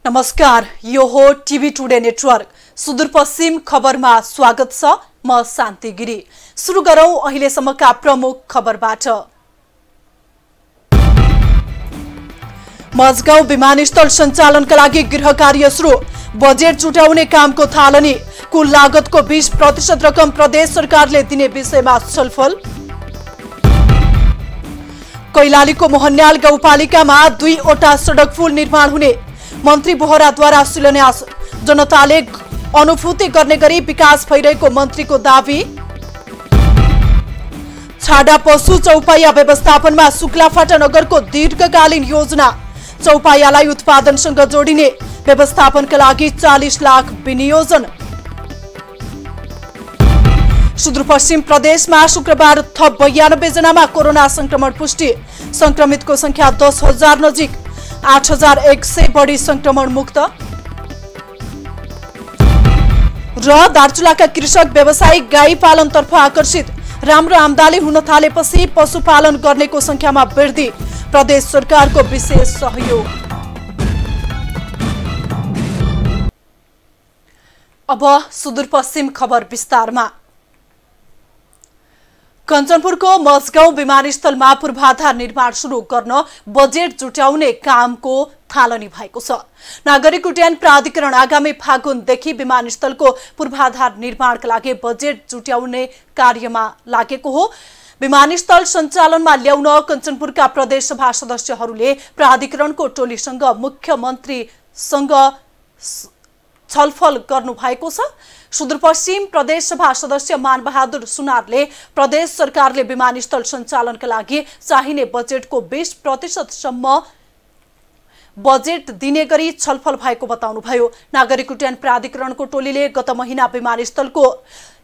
नमस्कार, यो हो टिभी टुडे नेटवर्क सुदूरपश्चिम खबरमा स्वागत छ। म शान्ति गिरी। सुरु गरौं अहिलेसम्मका प्रमुख खबरबाट। मजगाउँ विमानस्थल सञ्चालनका लागि गृह कार्य सुरु। बजेट जुटाउने कामको थालनी। कुल लागतको 20% रकम प्रदेश सरकारले दिने विषयमा छलफल। कैलालीको मोहन्याल गाउँपालिकामा 2वटा सडक पुल निर्माण हुने। मन्त्री बोहराद्वारा शिलान्यास। जनताले अनुभूति गर्ने गरी विकास भइरहेको मन्त्रीको दावी। छाडा पशु चौपाया व्यवस्थापनमा शुक्लाफाटा नगरको दीर्घकालीन योजना। चौपायालाई उत्पादनसँग जोडिने। व्यवस्थापनका लागि 40 लाख विनियोजन। सुदूरपश्चिम प्रदेशमा शुक्रबार थप 92 जनामा कोरोना संक्रमण पुष्टि। संक्रमितको संख्या 10,000 नजिक। 8,100 बढी संक्रमण मुक्त। र दार्चुलाका कृषक व्यावसायिक गाई पालनतर्फ आकर्षित। राम्रो आम्दानी हुन थालेपछि पशुपालन गर्नेको संख्यामा वृद्धि। प्रदेश सरकारको विशेष सहयोग। अब सुदूरपश्चिम खबर विस्तारमा। कञ्चनपुरको मजगाउँ विमानस्थलमा पूर्वाधार निर्माण सुरु गर्न बजेट जुटाउने कामको थालनी भएको छ। नागरिक उड्डयन प्राधिकरण आगामी फागुनदेखि विमानस्थलको पूर्वाधार निर्माणका लागि बजेट जुटाउने कार्यमा लागेको हो। विमानस्थल सञ्चालनमा ल्याउन कञ्चनपुरका प्रदेश सभा सदस्यहरूले प्राधिकरणको टोलीसँग मुख्यमन्त्रीसँग छलफल गर्नु भएको छ। सुदूरपश्चिम प्रदेश सभा सदस्य मानबहादुर सुनारले प्रदेश सरकारले विमानस्थल सञ्चालनका लागि चाहिने बजेटको 20% सम्म बजेट दिने गरी छलफल भएको बताउनुभयो। नागरिक उड्डयन प्राधिकरणको टोलीले गत महिना विमानस्थलको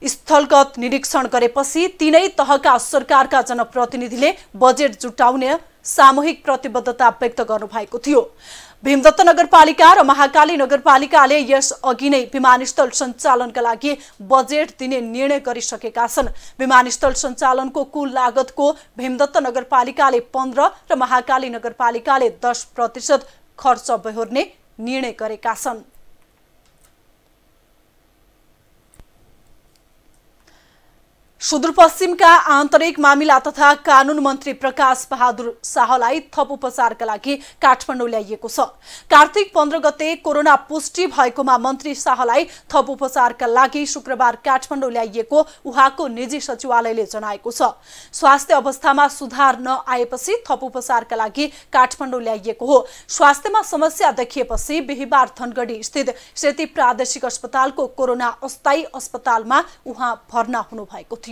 स्थलगत निरीक्षण गरेपछि तीनै तहका सरकारका जनप्रतिनिधिले बजेट जुटाउने सामूहिक प्रतिबद्धता व्यक्त गर्नुभएको थियो। भीमदत्त नगरपालिका र महाकाली नगरपालिकाले यस अघि नै विमानस्थल सञ्चालनका लागि बजेट दिने निर्णय गरिसकेका छन्। विमानस्थल सञ्चालनको कुल लागतको भीमदत्त नगरपालिकाले 15 र महाकाली नगरपालिकाले 10% खर्च बेहोर्ने निर्णय गरेका छन्। सुदूरपश्चिमका आन्तरिक मामिला तथा कानून मन्त्री प्रकाश बहादुर शाहलाई थप उपचारका लागि काठमाडौँ ल्याइएको छ। कार्तिक 15 गते कोरोना पुष्टि भएकोमा मन्त्री शाहलाई थप उपचारका लागि शुक्रबार काठमाडौँ ल्याइएको उहाँको निजी सचिवालयले जनाएको छ। स्वास्थ्य अवस्थामा सुधार नआएपछि थप उपचारका लागि काठमाडौँ ल्याइएको हो। स्वास्थ्यमा समस्या देखिएपछि बिहीबार धनगढी स्थित सेती प्रादेशिक अस्पतालको कोरोना अस्थायी अस्पतालमा उहाँ भर्ना हुनुभएको थियो।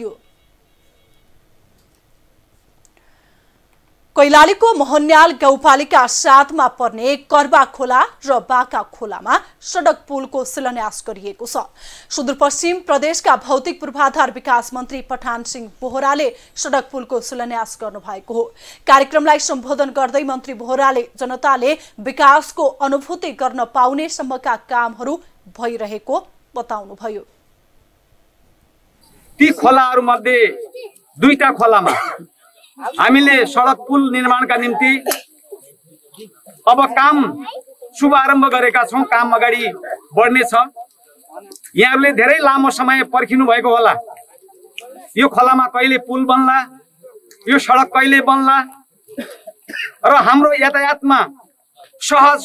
कैलालीको मोहन्याल गाउँपालिका 7 मा पर्ने कर्बा खोला र बाका खोलामा सडक पुलको शिलान्यास गरिएको छ। सुदूरपश्चिम प्रदेशका भौतिक पूर्वाधार विकास मन्त्री पठान सिंह बोहराले सडक पुलको शिलान्यास गर्नुभएको हो। कार्यक्रमलाई सम्बोधन गर्दै मन्त्री बोहराले जनताले विकासको अनुभूति गर्न पाउने सम्मका कामहरू भइरहेको बताउनुभयो। ती खोलाहरू मध्ये 2टा खोलामा हामीले सडक पुल निर्माणका निम्ति अब काम शुभारम्भ गरेका छौं। काम अगाडि बढ्नेछ। यहाँहरूले धेरै लामो समय पर्खिनु भएको होला। यो खोलामा कहिले पुल बन्ला, यो सडक कहिले बन्ला र हाम्रो यातायातमा सहज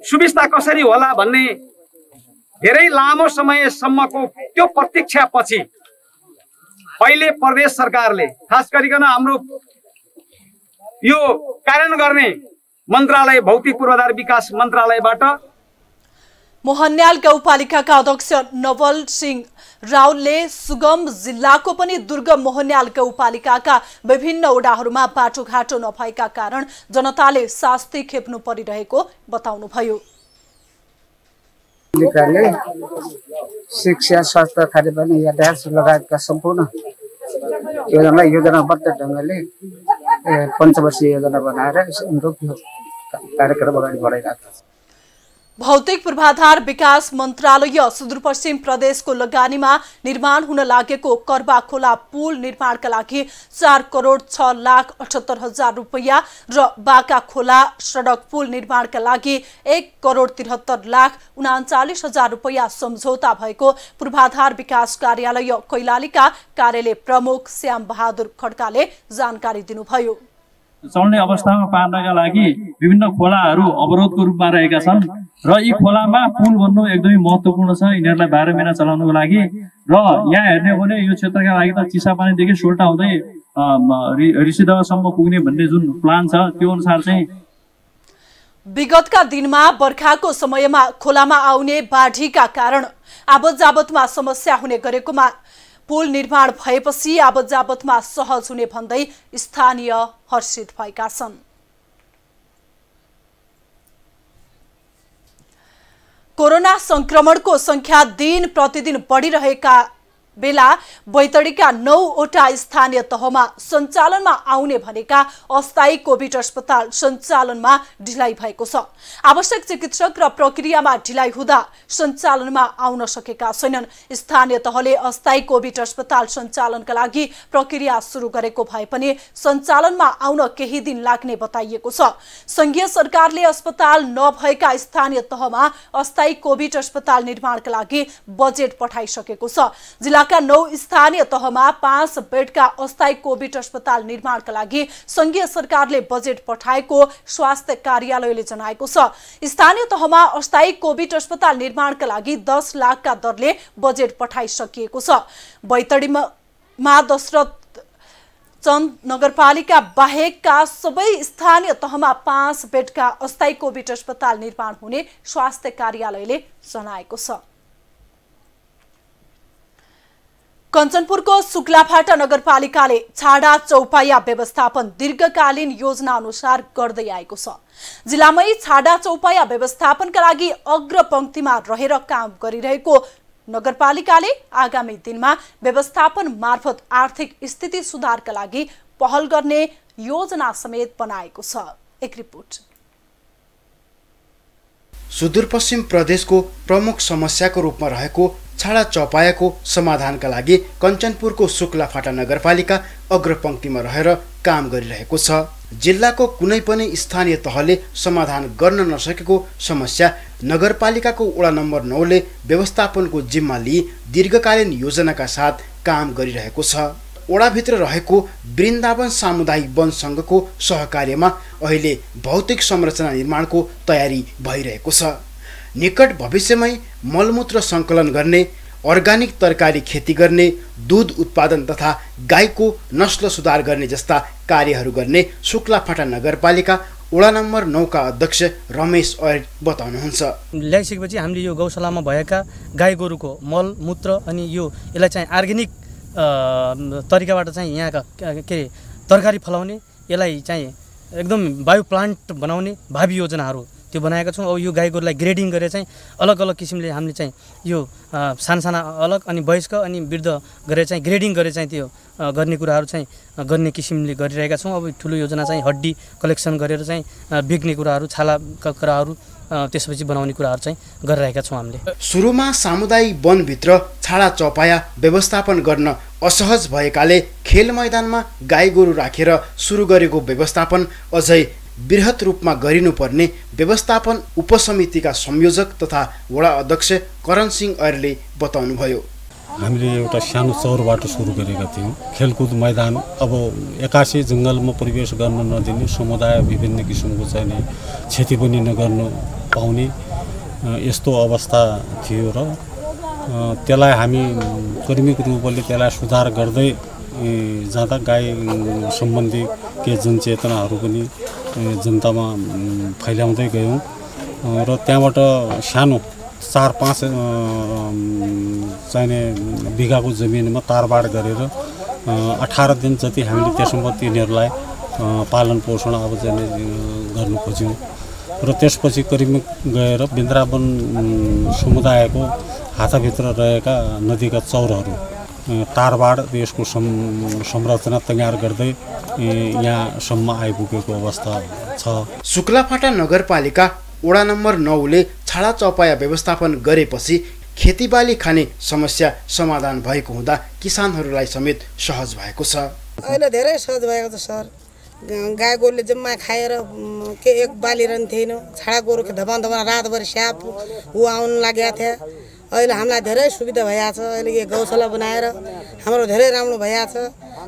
सुविस्ता कसरी होला भन्ने धेरै लामो समयसम्मको त्यो प्रतीक्षापछि अहिले प्रदेश सरकारले खास गरिकन हाम्रो यो कार्यान्वयन गर्ने मन्त्रालय भौतिक पूर्वाधार विकास मन्त्रालयबाट मोहन्याल गाउँपालिकाका अध्यक्ष नवल सिंह राउलले सुगम जिल्लाको पनि दुर्गम मोहन्याल गाउँपालिकाका विभिन्न वडाहरूमा बाटोघाटो नभएका कारण जनताले शास्ति खेप्नु परिरहेको बताउनुभयो। शिक्षा, स्वास्थ्य, खानेपानी, यातायात लगायतका सम्पूर्ण योजनालाई योजनाबद्ध ढङ्गले पञ्चवर्षीय योजना बनाएर कार्यक्रम अगाडि बढाइरहेको छ। भौतिक पूर्वाधार विकास मन्त्रालय सुदूरपश्चिम प्रदेशको लगानीमा निर्माण हुन लागेको कर्बा खोला पुल निर्माणका लागि 4,06,78,000 रुपैयाँ र बाका खोला सडक पुल निर्माणका लागि 1,73,39,000 रुपैयाँ सम्झौता भएको पूर्वाधार विकास कार्यालय कैलालीका कार्यालय प्रमुख श्याम बहादुर खड्काले जानकारी दिनुभयो। चल्ने अवस्थामा पार्नका लागि विभिन्न खोलाहरू अवरोधको रूपमा रहेका छन् र यी खोलामा पुल बन्नु एकदमै महत्त्वपूर्ण छ यिनीहरूलाई 12 महिना चलाउनको लागि। र यहाँ हेर्ने हो भने यो क्षेत्रका लागि त चिसापानीदेखि सोल्टा हुँदै ऋषिदहसम्म पुग्ने भन्ने जुन प्लान छ त्यो अनुसार चाहिँ विगतका दिनमा बर्खाको समयमा खोलामा आउने बाढीका कारण आवत जावतमा समस्या हुने गरेकोमा पुल निर्माण भएपछि आवत जावतमा सहज हुने भन्दै स्थानीय हर्षित भएका छन्। कोरोना संक्रमणको संख्या दिन प्रतिदिन बढिरहेका बेला बैतडीका 9वटा स्थानीय तहमा सञ्चालनमा आउने भनेका अस्थायी कोभिड अस्पताल सञ्चालनमा ढिलाइ भएको छ। आवश्यक चिकित्सक र प्रक्रियामा ढिलाइ हुँदा सञ्चालनमा आउन सकेका छैनन्। स्थानीय तहले अस्थायी कोभिड अस्पताल सञ्चालनका लागि प्रक्रिया सुरु गरेको भए पनि सञ्चालनमा आउन केही दिन लाग्ने बताइएको छ। संघीय सरकारले अस्पताल नभएका स्थानीय तहमा अस्थायी कोभिड अस्पताल निर्माणका लागि बजेट पठाइसकेको छ। जिल्लाका 9 स्थानीय तहमा 5 बेडका अस्थायी कोभिड अस्पताल निर्माणका लागि संघीय सरकारले बजेट पठाएको स्वास्थ्य कार्यालयले जनाएको छ। स्थानीय तहमा अस्थायी कोभिड अस्पताल निर्माणका लागि 10 लाखका दरले बजेट पठाइसकिएको छ। बैतडीमा दशरथ चन्द नगरपालिका बाहेकका सबै स्थानीय तहमा 5 बेडका अस्थायी कोभिड अस्पताल निर्माण हुने स्वास्थ्य कार्यालयले जनाएको छ। कञ्चनपुरको शुक्लाफाटा नगरपालिकाले छाडा चौपाया व्यवस्थापन दीर्घकालीन योजना अनुसार गर्दै आएको छ। जिल्लामै छाडा चौपाया व्यवस्थापनका लागि अग्रपंक्तिमा रहेर काम गरिरहेको नगरपालिकाले आगामी दिनमा व्यवस्थापन मार्फत आर्थिक स्थिति सुधारका लागि पहल गर्ने योजना समेत बनाएको छ। एक रिपोर्ट। सुदूरपश्चिम प्रदेशको प्रमुख समस्याको रूपमा रहेको छाडा चौपायाको समाधानका लागि कञ्चनपुरको शुक्लाफाटा नगरपालिका अग्रपंक्तिमा रहेर काम गरिरहेको छ। जिल्लाको कुनै पनि स्थानीय तहले समाधान गर्न नसकेको समस्या नगरपालिकाको वडा नम्बर 9 ले व्यवस्थापनको जिम्मा लिई दीर्घकालीन योजनाका साथ काम गरिरहेको छ। वडाभित्र रहेको वृन्दावन सामुदायिक वन संघको सहकार्यमा अहिले भौतिक संरचना निर्माणको तयारी भइरहेको छ। निकट भविष्यमै मलमूत्र सङ्कलन गर्ने, अर्गानिक तरकारी खेती गर्ने, दूध उत्पादन तथा गाईको नस्ल सुधार गर्ने जस्ता कार्यहरू गर्ने शुक्लाफाटा नगरपालिका वडा नम्बर 9 का अध्यक्ष रमेश ऐर बताउनुहुन्छ। ल्याइसकेपछि हामीले यो गौशालामा भएका गाई गोरुको मल मूत्र अनि यसलाई चाहिँ अर्ग्यानिक तरिकाबाट चाहिँ यहाँका के तरकारी फलाउने, यसलाई चाहिँ एकदम बायो प्लान्ट बनाउने भावी योजनाहरू त्यो बनाएका छौँ। अब यो गाई गोरुलाई ग्रेडिङ गरेर चाहिँ अलग अलग किसिमले हामीले चाहिँ यो साना अलग अनि वयस्क अनि वृद्ध गरेर चाहिँ ग्रेडिङ गरेर चाहिँ त्यो गर्ने कुराहरू चाहिँ गर्ने किसिमले गरिरहेका छौँ। अब ठुलो योजना चाहिँ हड्डी कलेक्सन गरेर चाहिँ बेच्ने कुराहरू, छालाका कुराहरू त्यसपछि बनाउने कुराहरू चाहिँ गरिरहेका छौँ हामीले। सुरुमा सामुदायिक वनभित्र छाडा चौपाया व्यवस्थापन गर्न असहज भएकाले खेल मैदानमा गाई गोरु राखेर सुरु गरेको व्यवस्थापन अझै बृहत रूपमा गरिनुपर्ने व्यवस्थापन उपसमितिका संयोजक तथा वडा अध्यक्ष करण सिंह ऐरले बताउनुभयो। हामीले एउटा सानो चौरबाट सुरु गरेका थियौँ। खेलकुद मैदान अब एक्कासी जङ्गलमा प्रवेश गर्न नदिने, समुदाय विभिन्न किसिमको चाहिँ क्षति पनि नगर्नु पाउने यस्तो अवस्था थियो र त्यसलाई हामी कर्मिक रूपले त्यसलाई सुधार गर्दै जाँदा गाई सम्बन्धी के जनचेतनाहरू पनि जनतामा फैलाउँदै गयौँ र त्यहाँबाट सानो 4-5 चाहिने बिघाको जमिनमा तारबाड गरेर 18 दिन जति हामीले त्यसमा तिनीहरूलाई पालन पोषण अब चाहिँ गर्नु खोज्यौँ र त्यसपछि करिब गएर वृन्दावन समुदायको हाताभित्र रहेका नदीका चौरहरू तारबाड यसको संरचना तयार गर्दै यहाँसम्म आइपुगेको अवस्था छ। शुक्लाफाटा नगरपालिका वडा नम्बर 9 ले छाडा चौपाया व्यवस्थापन गरेपछि खेतीबाली खाने समस्या समाधान भएको हुँदा किसानहरूलाई समेत सहज भएको छ। अहिले धेरै सहज भएको छ सर। गाई गोरुले जम्मा खाएर के एक बाली रहन्थेन, छाडा गोरु धपान धपान रातभरि स्याप ऊ आउन लागेको थियो। अहिले हामीलाई धेरै सुविधा भइएको छ। अहिले यो गौशाला बनाएर हाम्रो धेरै राम्रो भइएको छ।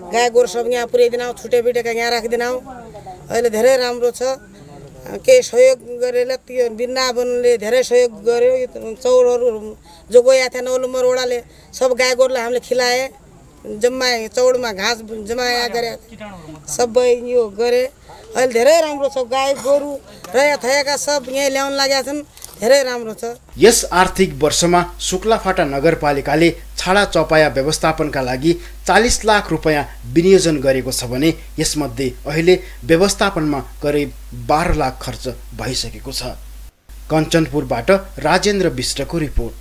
गाई गोरु सब यहाँ पुर्याइदिनु, छुटे बिटेका यहाँ राखिदिनु। अहिले धेरै राम्रो छ। केही सहयोग गरेर त्यो वृन्दावनले धेरै सहयोग गर्यो। चौरहरू जो गएको थियो 9 नम्बर वडाले सब गाई गोरुलाई हामीले खिलाए, जम्मा चौरमा घाँस जमाया गरे, सबै यो गरे। अहिले धेरै राम्रो छ। गाई गोरु रया थयाका सब यहाँ ल्याउन लागेका छन्। धेरै राम्रो छ। यस आर्थिक वर्षमा शुक्लाफाटा नगरपालिकाले छाडा चौपाया व्यवस्थापनका लागि 40 लाख रुपैयाँ विनियोजन गरेको छ भने यसमध्ये अहिले व्यवस्थापनमा करिब 12 लाख खर्च भइसकेको छ। कञ्चनपुरबाट राजेन्द्र विष्टको रिपोर्ट।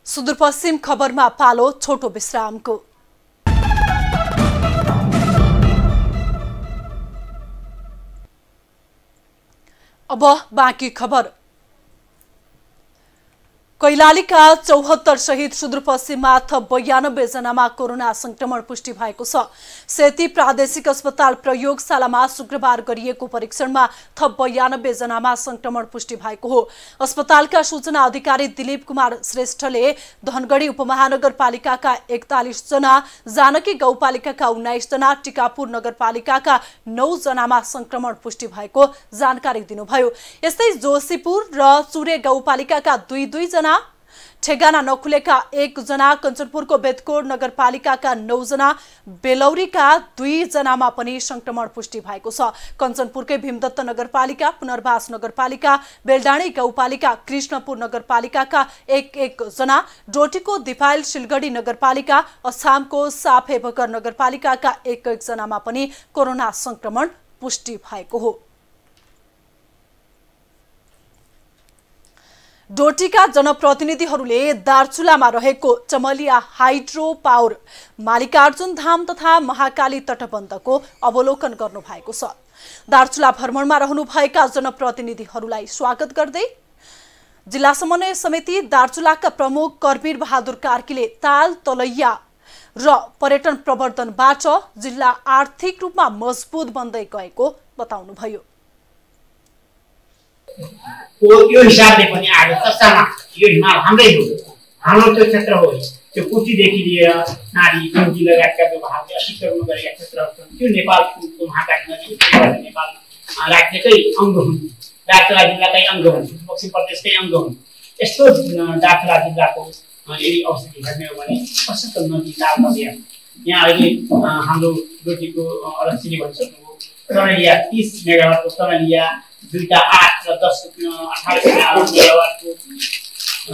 सुदूरपश्चिम खबरमा पालो छोटो विश्रामको। अब बाँकी खबर। कैलालीका 74 सहित सुदूरपश्चिममा थप 92 जनामा कोरोना संक्रमण पुष्टि भएको छ। सेती प्रादेशिक अस्पताल प्रयोगशालामा शुक्रबार गरिएको परीक्षणमा थप 92 जनामा संक्रमण पुष्टि भएको हो। अस्पतालका सूचना अधिकारी दिलीप कुमार श्रेष्ठले धनगढी उपमहानगरपालिकाका 41 जना, जानकी गाउँपालिकाका 19 जना, टिकापुर नगरपालिकाका 9 जनामा संक्रमण पुष्टि भएको जानकारी दिनुभयो। यस्तै जोशीपुर र चुरे गाउँपालिकाका 2 जना, ठेगाना नखुलेका 1 जना, कञ्चनपुरको बेतकोट नगरपालिकाका 9 जना, बेलौरीका 2 जनामा पनि संक्रमण पुष्टि भएको छ। कञ्चनपुरकै भीमदत्त नगरपालिका, पुनर्वास नगरपालिका, बेलडाँडी गाउँपालिका, कृष्णपुर नगरपालिकाका 1 जना, डोटीको दिपाइल सिलगढी नगरपालिका, अछामको साफेबगर नगरपालिकाका 1 जनामा पनि कोरोना संक्रमण पुष्टि भएको हो। डोटीका जनप्रतिनिधिहरूले दार्चुलामा रहेको चमलिया हाइड्रो पावर, मालिकार्जुन धाम तथा महाकाली तटबन्धको अवलोकन गर्नु भएको छ। दार्चुला भ्रमणमा रहनुभएका जनप्रतिनिधिहरूलाई स्वागत गर्दै जिल्ला समन्वय समिति दार्चुलाका प्रमुख करवीर बहादुर कार्कीले ताल तलैया र पर्यटन प्रवर्धनबाट जिल्ला आर्थिक रूपमा मजबुत बन्दै गएको बताउनुभयो। यो हिसाबले पनि आज चर्चामा यो हिमाल हाम्रै हो, हाम्रो त्यो क्षेत्र हो। त्यो कुटीदेखि लिएर नारी चौकी लगायतका व्यवहारले अतिक्रमण गरेका क्षेत्रहरू छन्। त्यो नेपालको महाकाली नदी नेपाल राज्यकै अङ्ग हुन्, दार्चुला जिल्लाकै अङ्ग हुन्, पश्चिम प्रदेशकै अङ्ग हुन्। यस्तो दार्चुला जिल्लाको यदि अवस्थिति हेर्ने हो भने प्रशस्त नदी ताल तलैया, यहाँ अहिले हाम्रो डोटीको अलक्षिनी भइसक्नुभयो। तनलिया 30 मेगावाटको तनलिया, 2टा 8 र 10 18 मेगावाटको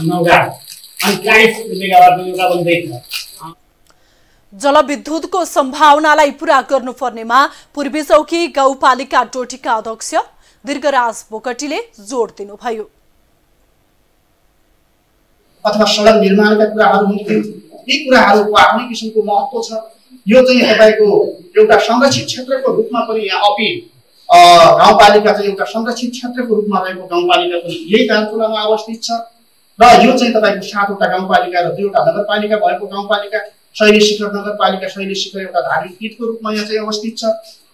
नौगा, अनि 40 मेगावाटको नौगा बन्दैछ। जलविद्युतको सम्भावनालाई पूरा गर्नुपर्नेमा पूर्वी चौकी गाउँपालिका डोटीका अध्यक्ष दीर्घराज बोकटीले जोड दिनुभयो। अथवा सडक निर्माणका कुराहरू हुन्थ्यो, यी कुराहरूको आफ्नै किसिमको महत्त्व छ। यो चाहिँ तपाईको एउटा संरक्षित क्षेत्रको रूपमा पनि यहाँ अपिल गाउँपालिका चाहिँ एउटा संरक्षित क्षेत्रको रूपमा रहेको गाउँपालिका पनि यही दार्चुलामा अवस्थित छ र यो चाहिँ तपाईको 7वटा गाउँपालिका र 2वटा नगरपालिका भएको गाउँपालिका, शैली शिखर नगरपालिका, शैली शिखर एउटा धार्मिक पीठको रूपमा यहाँ चाहिँ अवस्थित छ।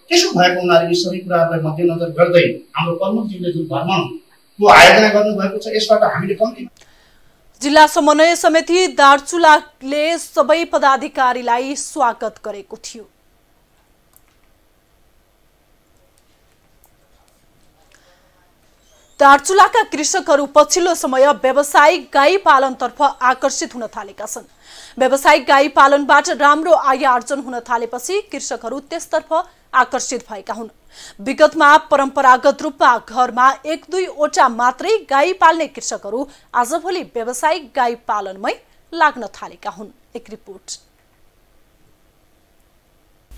त्यसो भएको हुनाले यी सबै कुराहरूलाई मध्यनजर गर्दै हाम्रो प्रमुखजीले जुन भ्रमणको आयोजना गर्नुभएको छ, यसबाट हामीले कम्ती। जिल्ला समन्वय समिति दार्चुलाले सबै पदाधिकारीलाई स्वागत गरेको थियो। दार्चुलाका कृषकहरू पछिल्लो समय व्यावसायिक गाई पालनतर्फ आकर्षित हुन थालेका छन्। व्यावसायिक गाई पालनबाट राम्रो आय आर्जन हुन थालेपछि कृषकहरू त्यसतर्फ आकर्षित भएका हुन्। विगतमा परम्परागत रूपमा घरमा 1-2वटा मात्रै गाई पाल्ने कृषकहरू आजभोलि व्यावसायिक गाई पालनमै लाग्न थालेका हुन्। एक रिपोर्ट।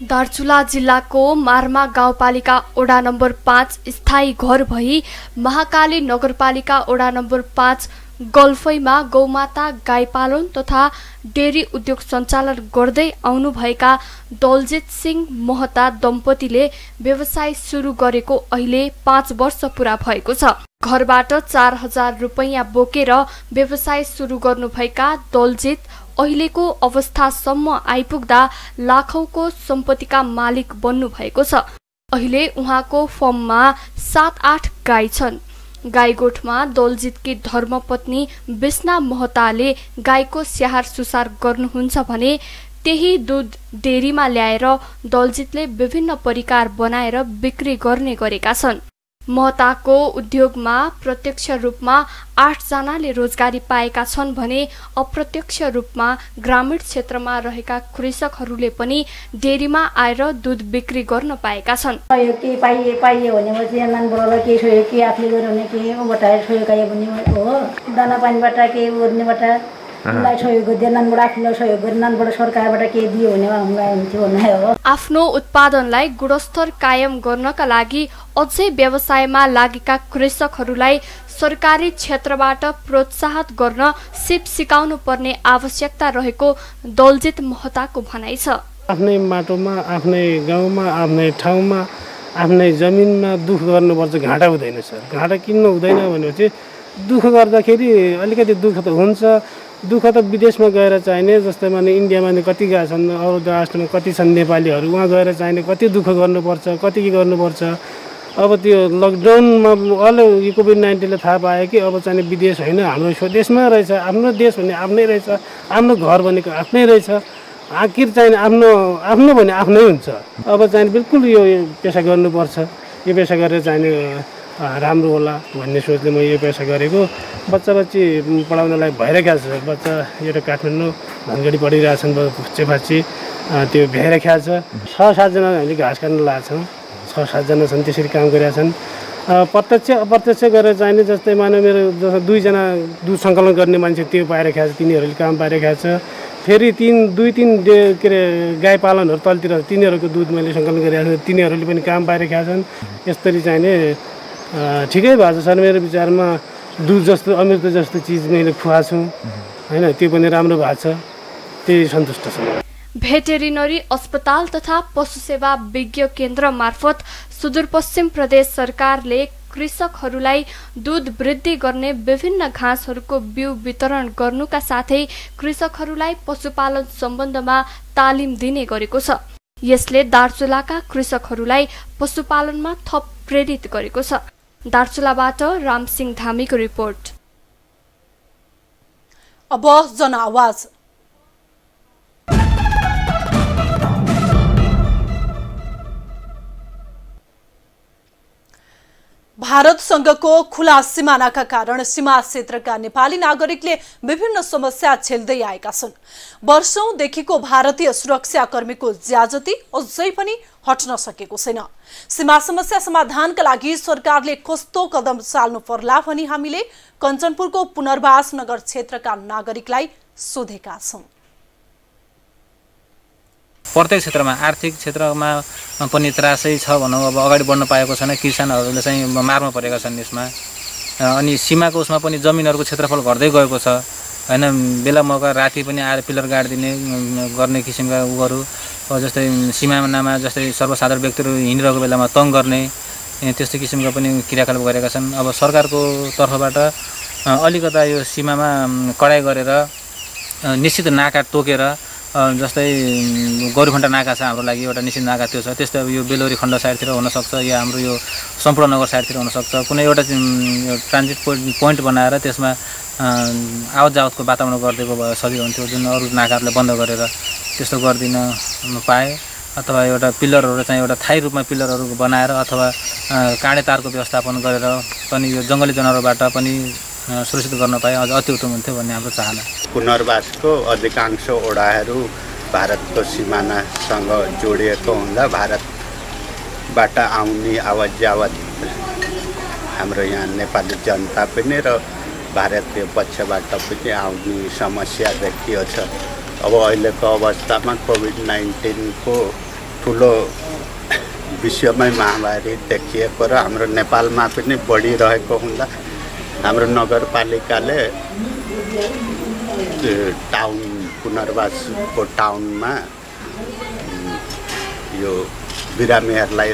दार्चुला जिल्लाको मार्मा गाउँपालिका वडा नम्बर 5 स्थायी घर भई महाकाली नगरपालिका वडा नम्बर 5 गल्फैमा गौमाता गाई पालन तथा डेरी उद्योग सञ्चालन गर्दै आउनुभएका दलजित सिंह महता दम्पतिले व्यवसाय सुरु गरेको अहिले 5 वर्ष पूरा भएको छ। घरबाट 4000 रुपैयाँ बोकेर व्यवसाय सुरु गर्नुभएका दलजित अहिलेको अवस्थासम्म आइपुग्दा लाखौंको सम्पत्तिका मालिक बन्नु भएको छ। अहिले उहाँको फर्ममा 7-8 गाई छन्। गाईगोठमा दलजितकी धर्मपत्नी बिस्ना महताले गाईको स्याहार सुसार गर्नुहुन्छ भने त्यही दूध डेरीमा ल्याएर दलजितले विभिन्न परिकार बनाएर बिक्री गर्ने गरेका छन्। महताको उद्योगमा प्रत्यक्ष रूपमा 8 जनाले रोजगारी पाएका छन् भने अप्रत्यक्ष रूपमा ग्रामीण क्षेत्रमा रहेका कृषकहरूले पनि डेरीमा आएर दूध बिक्री गर्न पाएका छन्। के पाइए भनेपछि नानबाट के छोयो के आफूले गर्यो भने के उबाट छोयो कायो भने हो दाना पानीबाट के ओर्नेबाट हामीलाई सहयोग गर्दै नानबाट आफूलाई सहयोग गरी नानबाट सरकारबाट के दियो भने हामीलाई हुन्थ्यो भन्ने हो। आफ्नो उत्पादनलाई गुणस्तर कायम गर्नका लागि अझै व्यवसायमा लागेका कृषकहरूलाई सरकारी क्षेत्रबाट प्रोत्साहित गर्न सिप सिकाउनु पर्ने आवश्यकता रहेको दलजित महताको भनाइ छ। आफ्नै माटोमा आफ्नै गाउँमा आफ्नै ठाउँमा आफ्नै जमिनमा दुख गर्नुपर्छ, घाटा हुँदैन सर। घाटा किन हुँदैन भनेपछि दुख गर्दाखेरि अलिकति दुख त हुन्छ। दुःख त विदेशमा गएर चाहिने जस्तै माने इन्डियामा कति गएका छन्, अरू राष्ट्रमा कति छन् नेपालीहरू, उहाँ गएर चाहिने कति दुःख गर्नुपर्छ, कति के गर्नुपर्छ। अब त्यो लकडाउनमा अहिले यो कोभिड-19ले थाहा पायो कि अब चाहिँ विदेश होइन हाम्रो स्वदेशमा रहेछ। आफ्नो देश भने आफ्नै रहेछ, आफ्नो घर भनेको आफ्नै रहेछ। आखिर चाहिँ आफ्नो भने आफ्नै हुन्छ। अब चाहिँ बिल्कुल यो पेसा गर्नुपर्छ। यो पेसा गरेर चाहिने राम्रो होला भन्ने सोचले म यो पेसा गरेको। बच्चा बच्ची पढाउनलाई भइरहेका छ। बच्चा एउटा काठमाडौँ धनगढी पढिरहेछन् बच्चे त्यो भ्याइरहेका छ। 6-7 जना हामीले घाँस काट्न लगाएको छौँ। 6-7 जना छन् त्यसरी काम गरिरहेछन्। प्रत्यक्ष अप्रत्यक्ष गरेर चाहिने जस्तै मानव मेरो 2 जना दुध सङ्कलन गर्ने मान्छे त्यो पाइरहेका छ, तिनीहरूले काम पाइरहेका छ। फेरि 2-3 के अरे गाई पालनहरू तलतिर तिनीहरूको दुध मैले सङ्कलन गरिरहेको छु, तिनीहरूले पनि काम पाइरहेका छन्। यसरी चाहिने ठिकै भएको छ सर। मेरो विचारमा दुध जस्तो अमृत जस्तो चिज मैले खुवाएको छु होइन, त्यो पनि राम्रो भएको छ। त्यही सन्तुष्ट छ। भेटेरिनरी अस्पताल तथा पशु सेवा विज्ञ केन्द्र मार्फत सुदूरपश्चिम प्रदेश सरकारले कृषकहरूलाई दूध वृद्धि गर्ने विभिन्न घाँसहरूको बिउ वितरण गर्नुका साथै कृषकहरूलाई पशुपालन सम्बन्धमा तालिम दिने गरेको छ। यसले दार्चुलाका कृषकहरूलाई पशुपालनमा थप प्रेरित गरेको छ। दार्चुलाबाट रामसिंह धामीको रिपोर्ट। अब जनआवाज। भारतसँगको खुला सिमानाका कारण सीमा क्षेत्रका नेपाली नागरिकले विभिन्न समस्या झेल्दै आएका छन्। वर्षौंदेखिको भारतीय सुरक्षाकर्मीको ज्याजती अझै पनि हट्न सकेको छैन। सीमा समस्या समाधानका लागि सरकारले कस्तो कदम चाल्नु पर्ला भनी हामीले कञ्चनपुरको पुनर्वास नगर क्षेत्रका नागरिकलाई सोधेका छौं। प्रत्येक क्षेत्रमा आर्थिक क्षेत्रमा पनि त्रासै छ भनौँ। अब अगाडि बढ्न पाएको छैन। किसानहरूले चाहिँ मार्न परेका छन् यसमा। अनि सीमाको उसमा पनि जमिनहरूको क्षेत्रफल घट्दै गएको छ होइन। बेला मौका राति पनि आएर पिलर गाडिदिने गर्ने किसिमका उहरू, जस्तै सिमानामा जस्तै सर्वसाधारण व्यक्तिहरू हिँडिरहेको बेलामा तङ गर्ने त्यस्तो किसिमका पनि क्रियाकलाप गरेका छन्। अब सरकारको तर्फबाट अलिकता यो सीमामा कडाइ गरेर निश्चित नाका तोकेर, जस्तै गौरीखण्ड नाका छ हाम्रो लागि एउटा निश्चित नाका त्यो छ। त्यस्तै अब यो बेलोरी खण्ड साइडतिर हुनसक्छ या हाम्रो यो सम्पूर्ण नगर साइडतिर हुनसक्छ। कुनै एउटा ट्रान्जिट पोइन्ट बनाएर त्यसमा आवत जावतको वातावरण गरिदिएको भए सजिलो हुन्थ्यो। जुन अरू नाकाहरूले बन्द गरेर त्यस्तो गरिदिन पाए, अथवा एउटा पिलरहरू चाहिँ एउटा थायी रूपमा पिलरहरू बनाएर अथवा काँडे तारको व्यवस्थापन गरेर पनि यो जङ्गली जनावरबाट पनि सुरक्षित गर्न पाए अझ अति उत्तम हुन्थ्यो भन्ने हाम्रो चाहना। पुनर्वासको अधिकांश ओडाहरू भारतको सिमानासँग जोडिएको हुँदा भारतबाट आउने आवत जावत हाम्रो यहाँ नेपाली जनता पनि र भारतीय पक्षबाट पनि आउने समस्या देखिएको छ। अब अहिलेको अवस्थामा कोभिड-19 को ठुलो विश्वमै महामारी देखिएको र हाम्रो नेपालमा पनि बढिरहेको हुँदा हाम्रो नगरपालिकाले टाउन पुनर्वासको टाउनमा यो बिरामीहरूलाई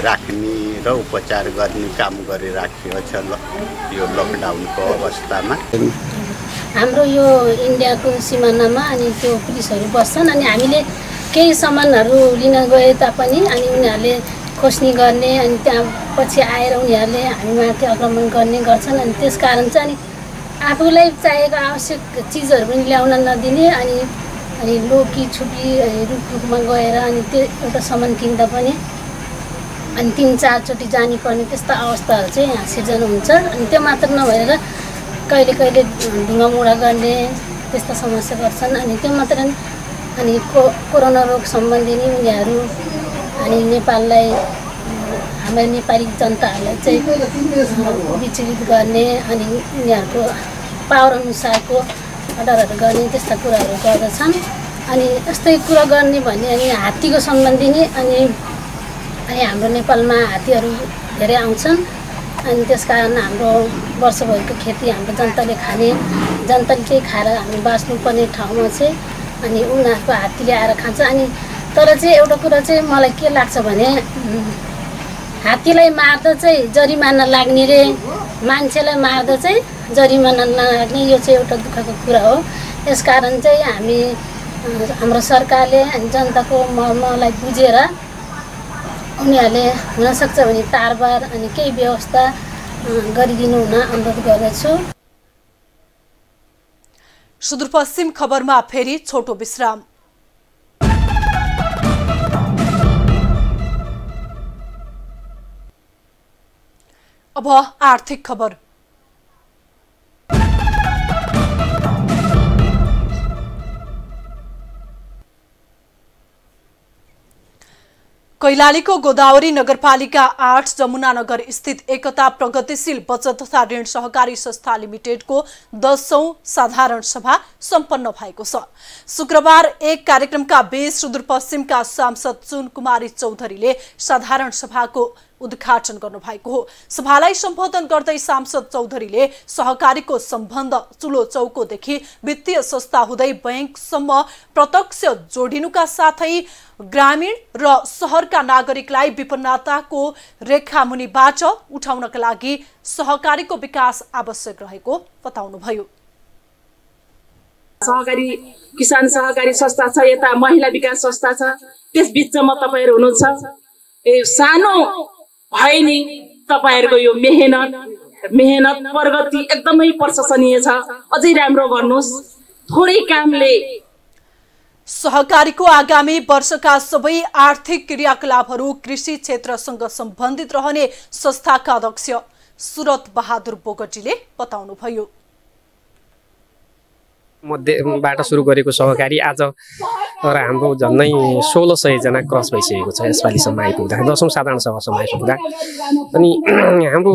राख्ने र उपचार गर्ने काम गरिराखेको छ यो लकडाउनको अवस्थामा। हाम्रो यो इन्डियाको सिमानामा अनि त्यो पुलिसहरू बस्छन् अनि हामीले केही सामानहरू लिन गए तापनि अनि उनीहरूले खोज्ने गर्ने अनि त्यहाँ पछि आएर उनीहरूले हामीमाथि आक्रमण गर्ने गर्छन् अनि त्यसकारण चाहिँ अनि आफूलाई चाहिएको आवश्यक चिजहरू पनि ल्याउन नदिने अनि लोकी छुपी रुखमा गएर अनि त्यो एउटा सामान किन्दा पनि अनि 3-4 चोटि जानु पर्ने त्यस्ता अवस्थाहरू चाहिँ यहाँ सिर्जना हुन्छ। अनि त्यो मात्र नभएर कहिले कहिले ढुङ्गामुढा गर्ने त्यस्ता समस्या गर्छन्। अनि त्यो मात्र अनि कोरोना रोग सम्बन्धी नै उनीहरू अनि नेपाललाई हाम्रो नेपाली जनताहरूलाई चाहिँ विचलित गर्ने अनि उनीहरूको पावर अनुसारको अर्डरहरू गर्ने त्यस्ता कुराहरू गर्दछन्। अनि यस्तै कुरा गर्ने भने अनि हात्तीको सम्बन्धी नै अनि हाम्रो नेपालमा हात्तीहरू धेरै आउँछन् अनि त्यसकारण हाम्रो वर्षभरिको खेती हाम्रो जनताले खाने जनताले चाहिँ खाएर हामी बाँच्नुपर्ने ठाउँमा चाहिँ अनि उनीहरूको हात्तीले आएर खान्छ। अनि तर चाहिँ एउटा कुरा चाहिँ मलाई के लाग्छ भने हात्तीलाई मार्दा चाहिँ जरिमाना लाग्ने रे मान्छेलाई मार्दा चाहिँ जरिमाना नलाग्ने यो चाहिँ एउटा दुःखको कुरा हो। यसकारण चाहिँ हामी हाम्रो सरकारले अनि जनताको मर्मलाई बुझेर उनीहरूले हुनसक्छ भने तारबार अनि केही व्यवस्था गरिदिनु हुन अनुरोध गर्दछु। सुदूरपश्चिम खबरमा फेरि छोटो विश्राम। अब आर्थिक खबर। कैलालीको गोदावरी नगरपालिका 8 जमुनानगर स्थित एकता प्रगतिशील बचत तथा ऋण सहकारी संस्था लिमिटेडको 10औं साधारण सभा सम्पन्न भएको छ। शुक्रबार एक कार्यक्रमका बीच सुदूरपश्चिमका सांसद सुन कुमारी चौधरीले साधारण सभाको उद्घाटन गर्नुभएको हो। सभालाई सम्बोधन गर्दै सांसद चौधरीले सहकारीको सम्बन्ध चुलो चौकोदेखि वित्तीय संस्था हुँदै बैंकसम्म प्रत्यक्ष जोडिनुका साथै ग्रामीण र शहरका नागरिकलाई विपन्नताको रेखामुनिबाट उठाउनका लागि सहकारीको विकास आवश्यक रहेको बताउनुभयो। सहकारी किसान सहकारी संस्था छ, यता महिला विकास संस्था छ, त्यस बीचमा तपाईहरु हुनुहुन्छ। सानो भए नि तपाईहरुको यो मेहनत प्रगति एकदमै प्रशंसनीय छ। अझै राम्रो गर्नुस्। थोरै कामले सहकारीको आगामी वर्षका सबै आर्थिक क्रियाकलापहरू कृषि क्षेत्रसँग सम्बन्धित रहने संस्थाका अध्यक्ष सुरत बहादुर बोगटीले बताउनुभयो। मध्येबाट सुरु गरेको सहकारी आज र हाम्रो झन्नै 1600 जना क्रस भइसकेको छ। यसपालिसम्म आइपुग्दा 10औं साधारण सभासम्म आइपुग्दा अनि हाम्रो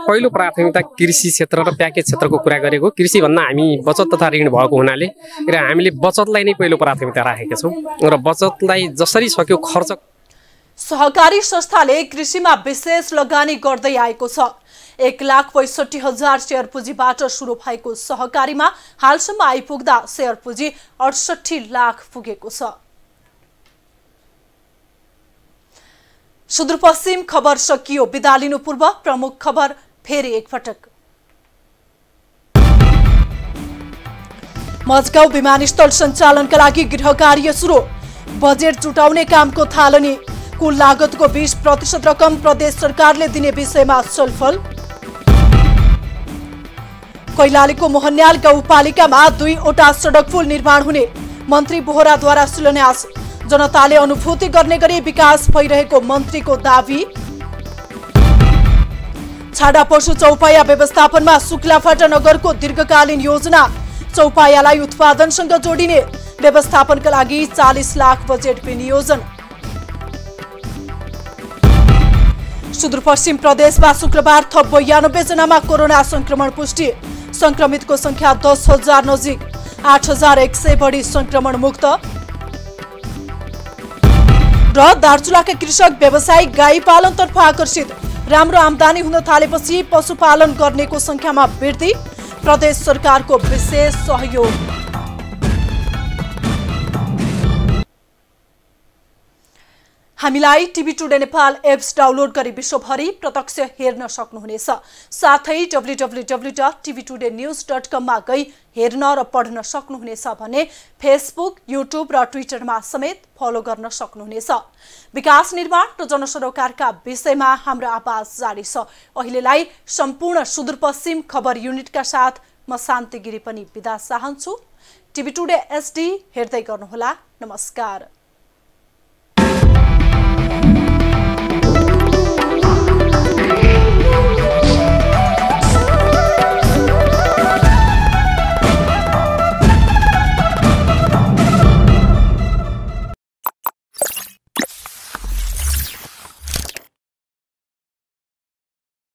पहिलो प्राथमिकता कृषि क्षेत्र र प्याकेज क्षेत्रको कुरा गरेको। कृषि भन्दा हामी बचत तथा ऋण भएको हुनाले र हामीले बचतलाई नै पहिलो प्राथमिकता राखेका छौं र बचतलाई जसरी सक्यो खर्च। सहकारी संस्थाले कृषिमा विशेष लगानी गर्दै आएको छ। 1,65,000 शेयर पुँजीबाट सुरु भएको सहकारीमा हालसम्म आइपुग्दा शेयर पुँजी 68 लाख पुगेको छ। सुदूरपश्चिम खबर सकियो। बिदा लिनु पूर्व प्रमुख खबर फेरि एकपटक। मजगाउँ विमानस्थल सञ्चालनका लागि गृह कार्य सुरु। बजेट जुटाउने कामको थालनी। कुल लागतको 20% रकम प्रदेश सरकारले दिने विषयमा छलफल। कैलालीको मोहन्याल गाउँपालिकामा 2वटा सडक पुल निर्माण हुने मन्त्री बोहराद्वारा शिलान्यास। जनताले अनुभूति गर्ने गरी विकास भइरहेको मन्त्रीको दावी। छाडा पशु चौपाया व्यवस्थापनमा शुक्लाफाटा नगरको दीर्घकालीन योजना। चौपायालाई उत्पादनसँग जोडिने व्यवस्थापनका लागि 40 लाख बजेट विनियोजन। सुदूरपश्चिम प्रदेशमा शुक्रबार थप 92 जनामा कोरोना संक्रमण पुष्टि। संक्रमितको संख्या 10,000 नजिक। 8,100 बढी संक्रमण मुक्त। र दार्चुलाका कृषक व्यावसायिक गाई पालनतर्फ आकर्षित। राम्रो आम्दानी हुन थालेपछि पशुपालन गर्नेको संख्यामा वृद्धि, प्रदेश सरकारको विशेष सहयोग। हामीलाई TV today Nepal apps download गरी विश्वभरि प्रत्यक्ष हेर्न सक्नुहुनेछ। साथै www.tvtoday.news.com मा गई हेर्न र पढ्न सक्नुहुनेछ भने फेसबुक, युट्युब र ट्विटरमा समेत फलो गर्न सक्नुहुनेछ। विकास निर्माण र जनसरोकारका विषयमा हाम्रो आवाज जारी छ। अहिलेलाई सम्पूर्ण सुदूरपश्चिम खबर युनिटका साथ म शान्ति गिरी पनि बिदा चाहन्छु। टिभी टुडे एसडी हेर्दै गर्नुहोला। नमस्कार।